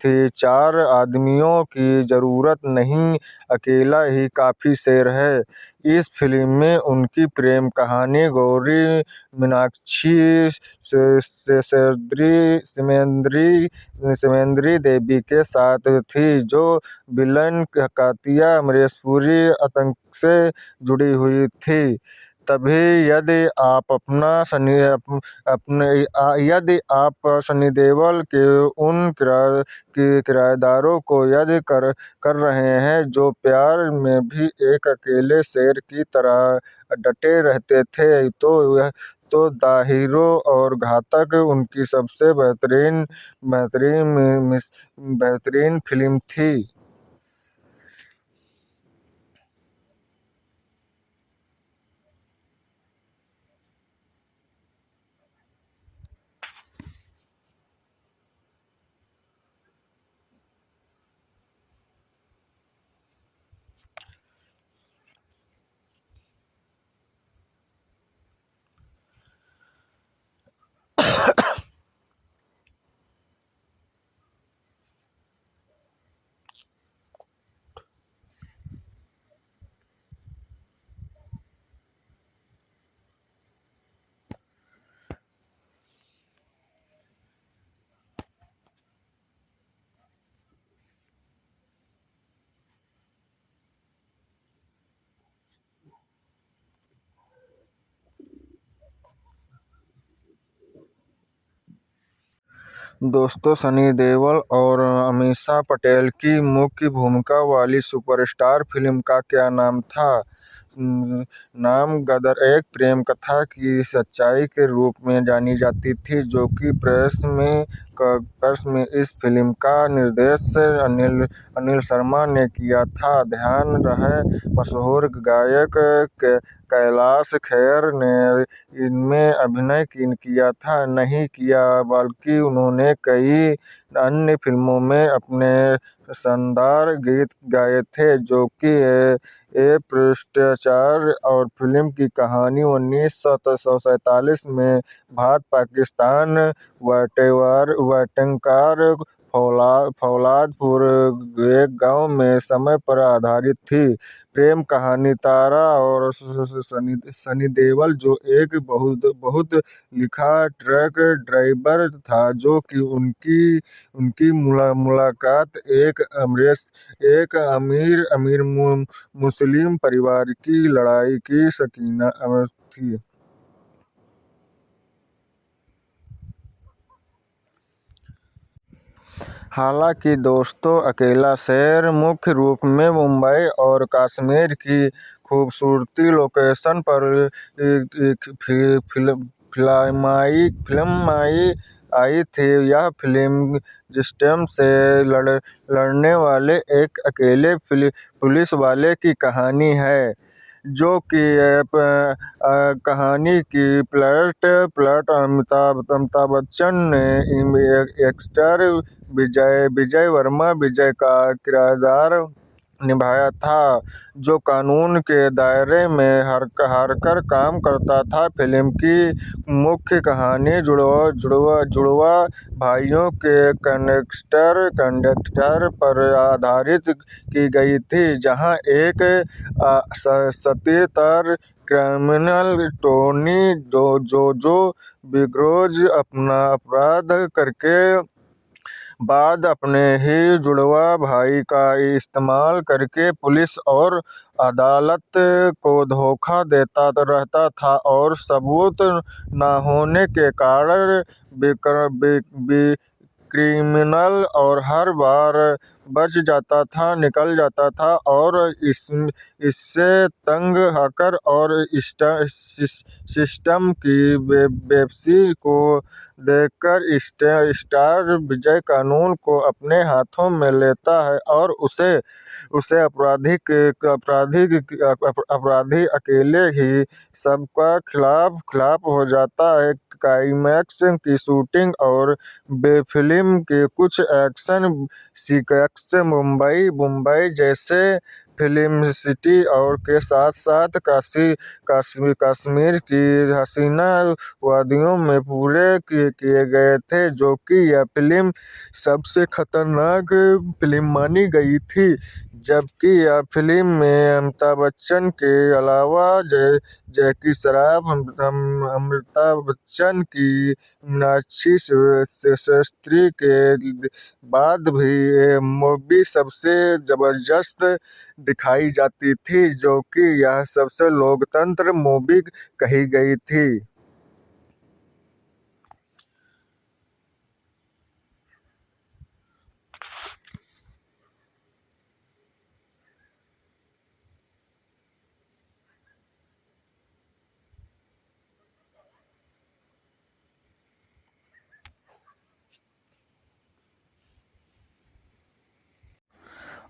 थी। 4 आदमियों की जरूरत नहीं, अकेला ही काफी शेर है। इस फिल्म में उनकी प्रेम कहानी गौरी मीनाक्षी सेमेंद्री देवी के साथ थी, जो विलन कातिया अमरीशपुरी आतंक से जुड़ी हुई थी। तभी यदि आप सनी देओल के उन किरदारों को याद कर रहे हैं जो प्यार में भी एक अकेले शेर की तरह डटे रहते थे, तो द हीरो और घातक उनकी सबसे बेहतरीन फिल्म थी। दोस्तों, सनी देओल और अमीषा पटेल की मुख्य भूमिका वाली सुपरस्टार फिल्म का क्या नाम था? नाम गदर एक प्रेम कथा की सच्चाई के रूप में जानी जाती थी, जो कि प्रेस में इस फिल्म का निर्देशन अनिल शर्मा ने किया था। ध्यान रहे, मशहूर गायक कैलाश खेर ने इनमें अभिनय किया था नहीं किया, बल्कि उन्होंने कई अन्य फिल्मों में अपने शानदार गीत गाए थे, जो कि भ्रष्टाचार और फिल्म की कहानी 1947 में भारत-पाकिस्तान बंटवारा फौलादपुर एक गांव में समय पर आधारित थी। प्रेम कहानी तारा और सनी देओल, जो एक बहुत लिखा ट्रक ड्राइवर था, जो कि उनकी मुलाकात एक अमीर मुस्लिम परिवार की लड़ाई की शकीना थी। हालांकि दोस्तों, अकेला शहर मुख्य रूप में मुंबई और कश्मीर की खूबसूरती लोकेशन पर फिल्माई आई थी। यह फिल्म सिस्टम से लड़ने वाले एक अकेले पुलिस वाले की कहानी है, जो कि कहानी की प्लॉट अमिताभ बच्चन ने एक्टर विजय वर्मा विजय का किरदार निभाया था, जो कानून के दायरे में हरकर काम करता था। फिल्म की मुख्य कहानी जुड़वा भाइयों के गैंगस्टर पर आधारित की गई थी, जहां एक सतीतर क्रिमिनल टोनी जो बिग्रोज अपना अपराध करके बाद अपने ही जुड़वा भाई का इस्तेमाल करके पुलिस और अदालत को धोखा देता रहता था और सबूत न होने के कारण क्रिमिनल और हर बार बच जाता था, निकल जाता था। और इससे तंग आकर और सिस्टम की बेबसी को देखकर स्टार विजय कानून को अपने हाथों में लेता है और उसे अपराधी अकेले ही सबका खिलाफ हो जाता है। क्लाइमैक्स की शूटिंग और फिल्म के कुछ एक्शन सीक्वेंस मुंबई जैसे फिल्म सिटी और के साथ साथ कश्मीर की हसीना वादियों में पूरे किए गए थे, जो कि यह फिल्म सबसे खतरनाक फिल्म मानी गई थी। जबकि यह फिल्म में अमिताभ बच्चन के अलावा जैकी श्रॉफ, अमिताभ बच्चन की मीनाक्षी शास्त्री के बाद भी ये मूवी सबसे जबरदस्त दिखाई जाती थी, जो कि यह सबसे लोकतंत्र मूवी कही गई थी।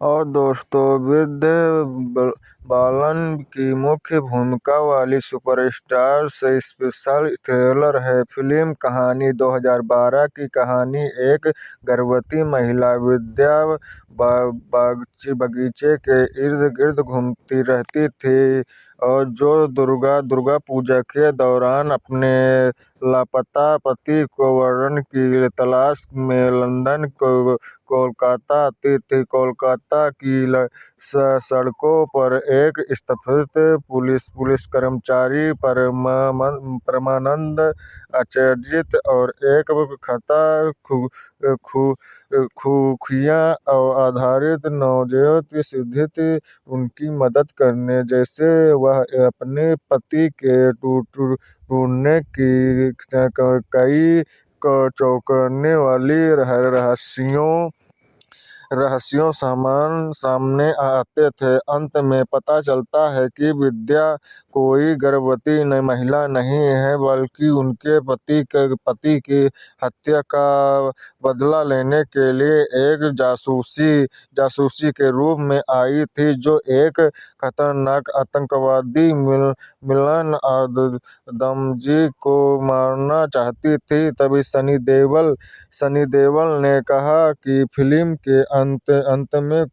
और दोस्तों, विद्या बालन की मुख्य भूमिका वाली सुपरस्टार से स्पेशल थ्रिलर है। फिल्म कहानी 2012 की कहानी एक गर्भवती महिला विद्या बगीचे के इर्द गिर्द घूमती रहती थी, और जो दुर्गा पूजा के दौरान अपने लापता पति को वर्ण की तलाश में लंदन कोलकाता आती थी। कोलकाता की सड़कों पर एक स्थित पुलिस कर्मचारी परमानंद आचार्य और एक खुफिया आधारित नवजात शिशु उनकी मदद करने जैसे वह अपने पति के ढूंढने की कई चौंकाने वाली रहस्यों सामने आते थे। अंत में पता चलता है कि विद्या कोई गर्भवती महिला नहीं है, बल्कि उनके पति की हत्या का बदला लेने के लिए एक जासूसी के रूप में आई थी, जो एक खतरनाक आतंकवादी मिलन आदमजी को मारना चाहती थी। तभी सनी देओल ने कहा कि फिल्म के अंत में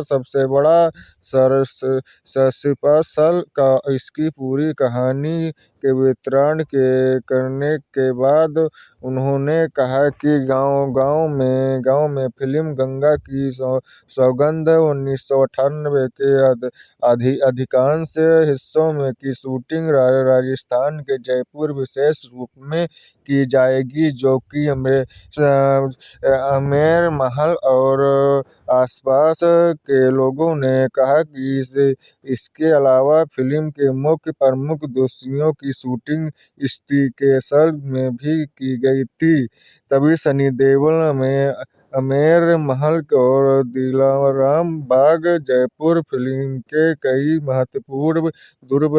सबसे बड़ा सस्पेंस का इसकी पूरी कहानी के विवरण करने के बाद उन्होंने कहा कि गांव में फिल्म गंगा की सौगंध 1998 के अधिकांश हिस्सों में की शूटिंग राजस्थान के जयपुर विशेष रूप में की जाएगी, जो कि आमेर महल और आसपास के लोगों ने कहा कि इसके अलावा फिल्म के मुख्य प्रमुख दृश्यों की शूटिंग ऋषिकेश में भी की गई थी। तभी सनी देओल आमेर महल और दिलाराम बाग जयपुर फिल्म के कई महत्वपूर्ण दुर्ग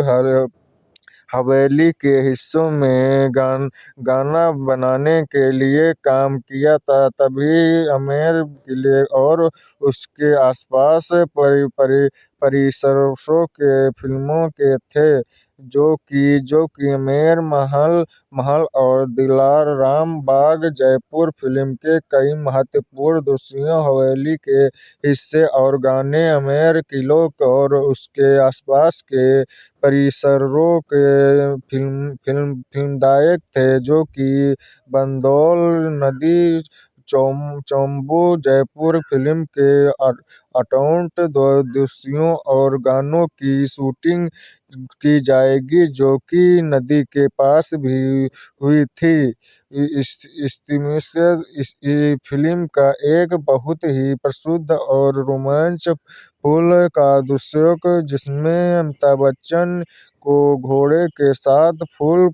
हवेली के हिस्सों में गाना बनाने के लिए काम किया था। तभी आमेर किले और उसके आसपास परिसरों के फिल्मों के थे, जो कि आमेर महल और दिलाराम बाग जयपुर फिल्म के कई महत्वपूर्ण दृश्यों हवेली के हिस्से और गाने आमेर किले और उसके आसपास के परिसरों के फिल्मदायक थे, जो कि बंदौल नदी, चंबू जयपुर फिल्म के अटूट दृश्यों और गानों की शूटिंग की जाएगी, जो कि नदी के पास भी हुई थी। इस फिल्म का एक बहुत ही प्रसिद्ध और रोमांचपूर्ण का दृश्य जिसमें अमिताभ बच्चन को घोड़े के साथ पुल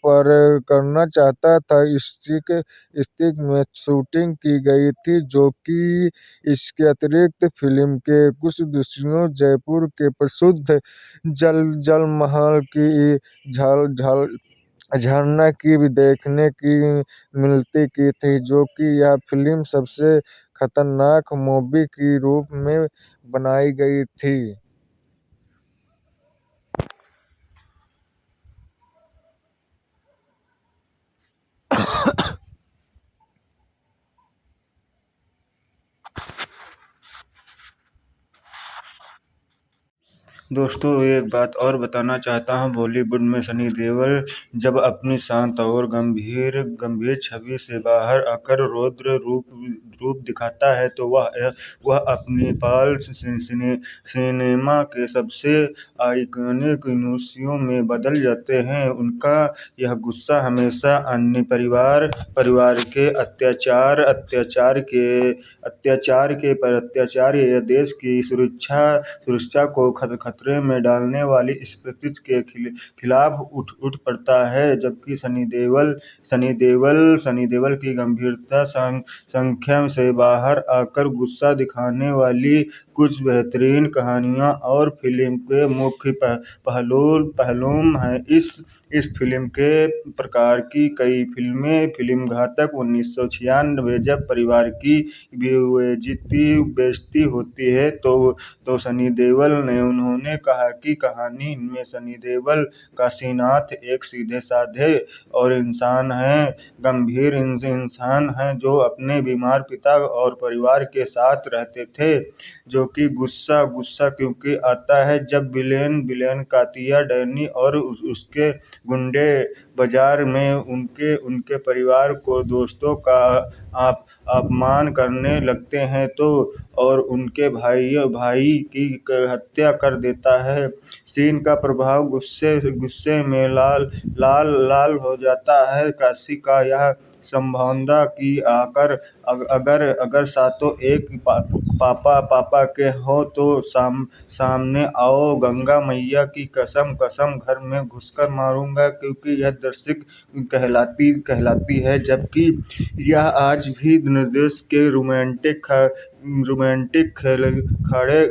पर करना चाहता था, स्थिति में शूटिंग की गई थी, जो कि इसके अतिरिक्त फिल्म के कुछ दृश्यों जयपुर के प्रसिद्ध जलमहल की झरना की भी देखने की मिलती की थी, जो कि यह फिल्म सबसे खतरनाक मूवी के रूप में बनाई गई थी। दोस्तों, एक बात और बताना चाहता हूँ। बॉलीवुड में सनी देओल जब अपनी शांत और गंभीर छवि से बाहर आकर रौद्र रूप दिखाता है तो वह अपनी पाल सिनेमा के सबसे आइकॉनिक दृश्यों में बदल जाते हैं। उनका यह गुस्सा हमेशा अन्य परिवार के अत्याचार या देश की सुरक्षा को खतरे में डालने वाली स्थिति के खिलाफ उठ पड़ता है, जबकि सनी देओल की गंभीरता संख्या से बाहर आकर गुस्सा दिखाने वाली कुछ बेहतरीन कहानियां और फिल्म के मुख्य पहलू हैं। इस फिल्म के प्रकार की कई फिल्म घातक 1996 जब परिवार की बेइज्जती होती है तो सनी देओल ने उन्होंने कहा कि कहानी में सनी देओल काशीनाथ एक सीधे-साधे और गंभीर इंसान हैं जो अपने बीमार पिता और परिवार के साथ रहते थे, जो कि गुस्सा क्योंकि आता है जब विलेन कातिया डैनी और उसके गुंडे बाजार में उनके परिवार को दोस्तों का अपमान करने लगते हैं और उनके भाई की हत्या कर देता है। सीन का प्रभाव गुस्से में लाल हो जाता है। काशी का यह संभावना कि अगर सातों एक पापा के हो तो सामने आओ, गंगा मैया की कसम घर में घुसकर मारूंगा, क्योंकि यह दर्शक कहलाती है, जबकि यह आज भी निर्देश के रोमांटिक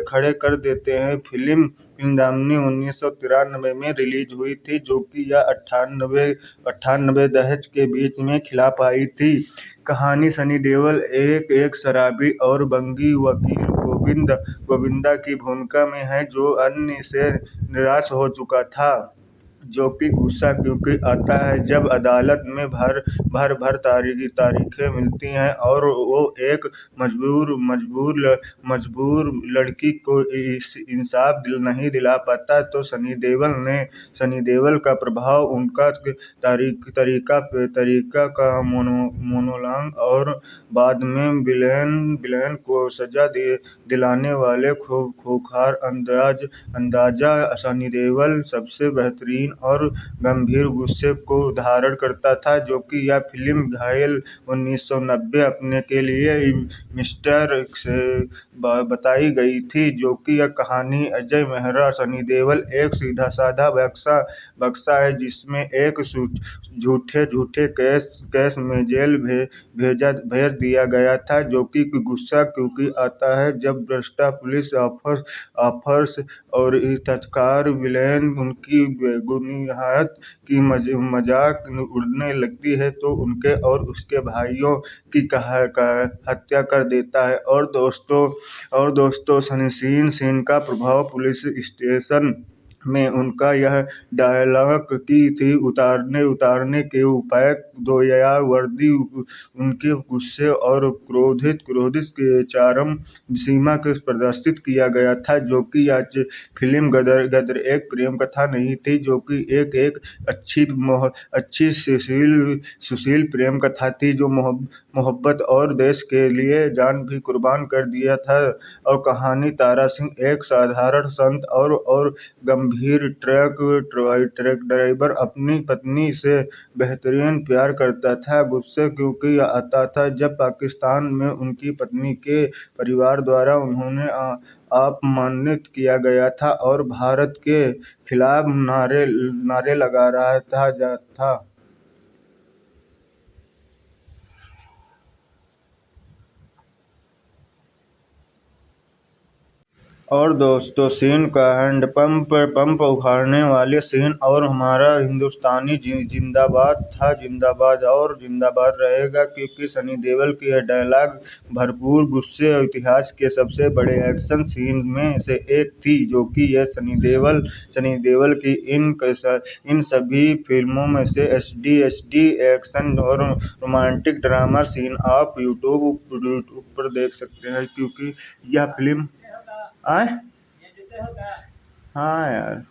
खड़े कर देते हैं। फिल्म दामिनी 1993 में रिलीज हुई थी, जो कि यह 98 दशक के बीच में खिला पाई थी। कहानी सनी देओल एक शराबी और बंगी वकील गोविंदा की भूमिका में है, जो अन्य से निराश हो चुका था, जो कि गुस्सा क्योंकि आता है जब अदालत में भर तारीखें मिलती हैं और वो एक मजबूर लड़की को इंसाफ नहीं दिला पाता। तो सनी देओल का प्रभाव, उनका तरीका का मोनोलॉग और बाद में विलेन को सजा दिलाने वाले खूंखार अंदाजा सनी देओल सबसे बेहतरीन शालीन और गंभीर गुस्से को धारण करता था, जो कि यह फिल्म घायल 1990 अपने के लिए मिस्टर से बताई गई थी, जो कि यह कहानी अजय मेहरा सनी देओल एक सीधा साधा बक्सा है जिसमें एक झूठे केस में जेल भेज दिया गया था, जो कि गुस्सा क्योंकि आता है जब भ्रष्ट पुलिस ऑफिसर्स और तत्काल विलेन उनकी बेबुनियाद की मजाक उड़ने लगती है तो उनके और उसके भाइयों की हत्या कर देता है। और दोस्तों सीन का प्रभाव पुलिस स्टेशन में उनका यह डायलॉग की थी, उतारने के उपाय दो या वर्दी उनके गुस्से और क्रोधित के चरम सीमा को प्रदर्शित किया गया था, जो कि आज फिल्म गदर एक प्रेम कथा नहीं थी, जो कि एक अच्छी सुशील प्रेम कथा थी जो मोहब्बत और देश के लिए जान भी कुर्बान कर दिया था। और कहानी तारा सिंह एक साधारण संत और गंभीर ट्रक ड्राइवर अपनी पत्नी से बेहतरीन प्यार करता था। गुस्से क्योंकि आता था जब पाकिस्तान में उनकी पत्नी के परिवार द्वारा उन्हें अपमानित किया गया था और भारत के खिलाफ नारे लगा रहा था। और दोस्तों सीन का हैंडपंप उखाड़ने वाले सीन और हमारा हिंदुस्तानी जिंदाबाद था, जिंदाबाद और जिंदाबाद रहेगा, क्योंकि सनी देओल की यह डायलॉग भरपूर गुस्से और इतिहास के सबसे बड़े एक्शन सीन में से एक थी, जो कि यह सनी देओल की इन सभी फिल्मों में से एचडी एक्शन और रोमांटिक ड्रामा सीन आप यूट्यूब पर देख सकते हैं, क्योंकि यह फिल्म हाँ यार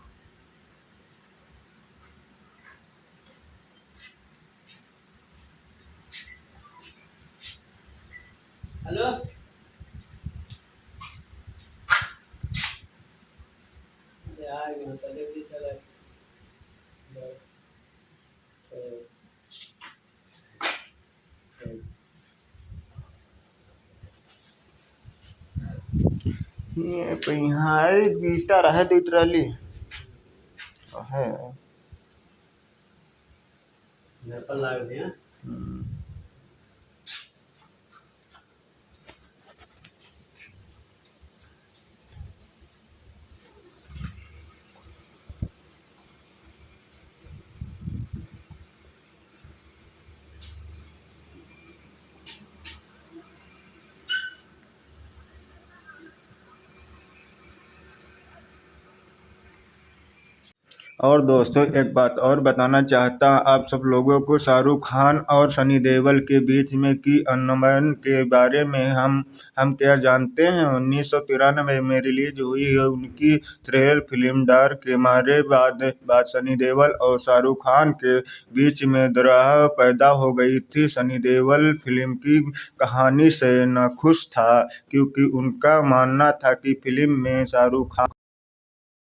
हेलो ये पिहाई गीटा रहे तो इतराली है नेपाल लाग दिया। और दोस्तों एक बात और बताना चाहता आप सब लोगों को, शाहरुख खान और सनी देओल के बीच में की अनबन के बारे में हम क्या जानते हैं। 1993 में रिलीज हुई उनकी थ्रिलर फिल्म डर के मारे बाद सनी देओल और शाहरुख खान के बीच में दरार पैदा हो गई थी। सनी देओल फिल्म की कहानी से नाखुश था, क्योंकि उनका मानना था कि फिल्म में शाहरुख खान